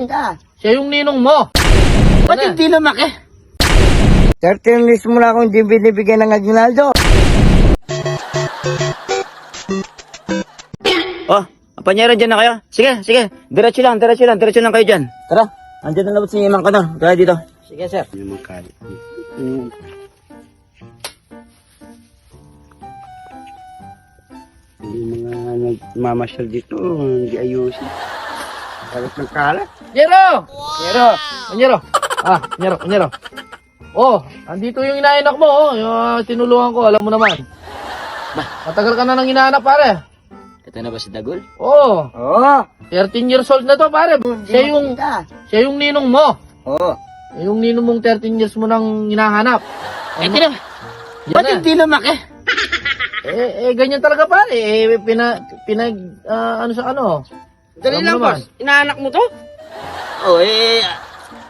ka. Siya yung ninong mo. Ba't hindi lumaki? 13 years mo na akong hindi binibigyan ng aginaldo. Oh, panyero dyan na kayo. Sige. Diretso lang kayo dyan. Tara, andyan na labot si Mang Kanor. Kaya dito. Sige, sir. Yung mga kalit. Yung mga nagmamasyal dito, hindi ayusin. Kalat ng kalat. Panyero! Panyero! Panyero. Oh, andito yung inaanak mo, oh. Yung tinulungan ko, alam mo naman. Matagal ka na nang inaanap, pare. Ito na ba si Dagol? Oo. Oo. 13 years old na to, pare. Siya yung ninong mo. Oo. Yung ninong mong 13 years mo nang hinahanap. Ito na. Ba't hindi lumaki? Ganyan talaga, pare. Ano sa ano. Dali Alam lang, mo naman. boss. Inaanak mo to? Oh,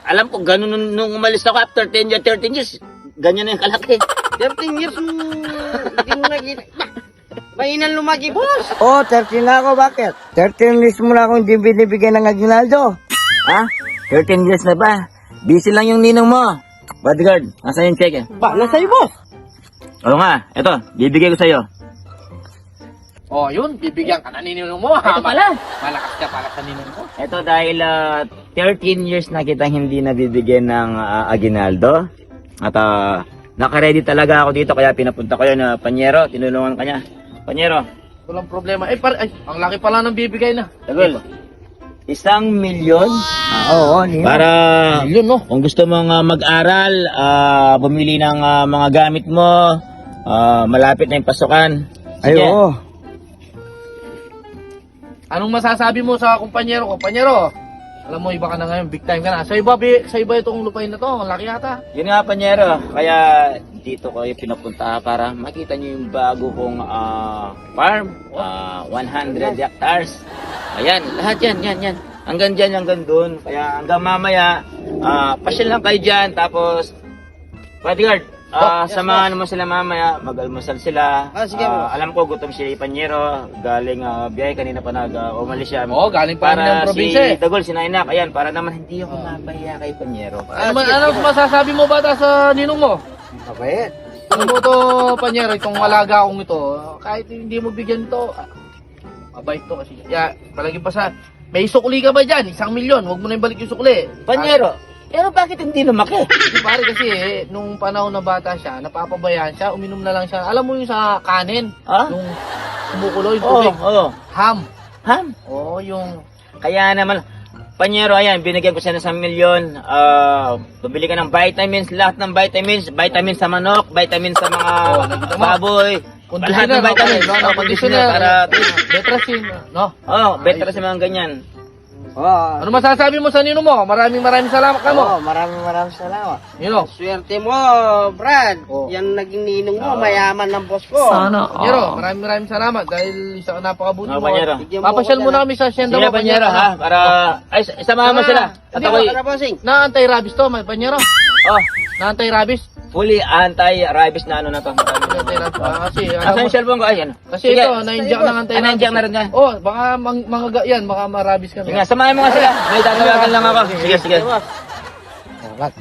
alam ko, ganun nung umalis ako after 13 years, ganyan na yung kalaki. 13 years mo, hindi mo nakita. Mainan lumaki, boss. Oo, 13 na ako. Bakit? 13 years mo na akong hindi binibigyan ng aginaldo. Ha? 13 years na ba? Busy lang yung ninong mo. Bodyguard, nasa yung check eh? Ba, nasa'yo, boss. Oo nga, eto, bibigay ko sa'yo. Oh, yun. Bibigyan ka na ninong mo. Ito pala. Malakas ka para sa ninong mo. Ito dahil 13 years na kitang hindi nabibigyan ng aginaldo. At nakaready talaga ako dito kaya pinapunta ko yun na Panyero, tinulungan ka niya. Panyero, Walang problema. Ang laki pala ng bibigay na. Dagol, 1,000,000 Oo, ninong. para Yun, no? kung gusto mong mag-aral, bumili ng mga gamit mo, malapit na yung pasukan. Ay, Sige. oo. Anong masasabi mo sa kumpanyero ko? Kumpanyero, alam mo, iba ka na ngayon. Big time ka na. Sa iba itong lupain na to. Ang laki yata. Yun nga, Panyero. Kaya dito ko pinapunta para makita nyo yung bago kong farm. 100 hectares. Ayan, lahat yan. Hanggang dyan, hanggang dun. Kaya hanggang mamaya, pasyal lang kayo dyan. Tapos, bodyguard, samahan mo sila mamaya. Mag-almusal sila. Sige, boss. Alam ko, gutom si Panyero. Galing biyahe, kanina pa umalis siya. Oo, galing pa ng probinsya. Si Dagol, sinainak. Ayan, para naman hindi ako mapahiya kay Panyero. Ano masasabi mo bata sa ninong mo? Mabait. Ano mo to, Panyero, itong alaga kong ito, kahit hindi mo bigyan to, mabait to kasi. Palagi pa sa, may sukli ka ba dyan? 1,000,000, huwag mo na ibalik yung sukli. Panyero, pero bakit hindi lumaki? Kasi pare kasi nung panahon na bata siya, napapabayaan siya, uminom na lang siya. Alam mo yung sa kanin, Ha? yung kumukulo yung Oo, tubig. Ham. Ham. Oo, yung... Kaya naman, Panyero, ayan, binigyan ko siya ng 1,000,000. Bumili ka ng vitamins, lahat ng vitamins. Vitamins sa manok, vitamins sa mga nakita mo. baboy. Lahat ng vitamins. Conditioner. Para, Betrasin, no? better sa mga ganyan. Oo. Ano masasabi mo sa ninong mo? Maraming salamat ka mo. Oo, maraming salamat. Nino. Swerte mo, Brad. Oh. Yan naging ninong mo, mayaman ng boss ko. Panyero, maraming salamat dahil isa ka napakabuti mo. Panyero. Bigyan mo Papasyal ko mo dyan, na kami sa Sienda Sige, mo, Panyero, ha? Para, isamahan mo sila. At Hindi, ako'y, para bossing. Na-anti-rabies to, may Panyero. oh, Na-anti-rabies. fully anti-rabies na ano na to. Anti-rabies. Kasi, Asan yung cellphone ko? Ayan. kasi ito, na-inject ng anti-rabies. Na-inject na rin nga. Oh, baka yan, baka ma-rabies ka Sige nga, samahan mo nga sila. May tatawagan lang ako. Sige. Boss.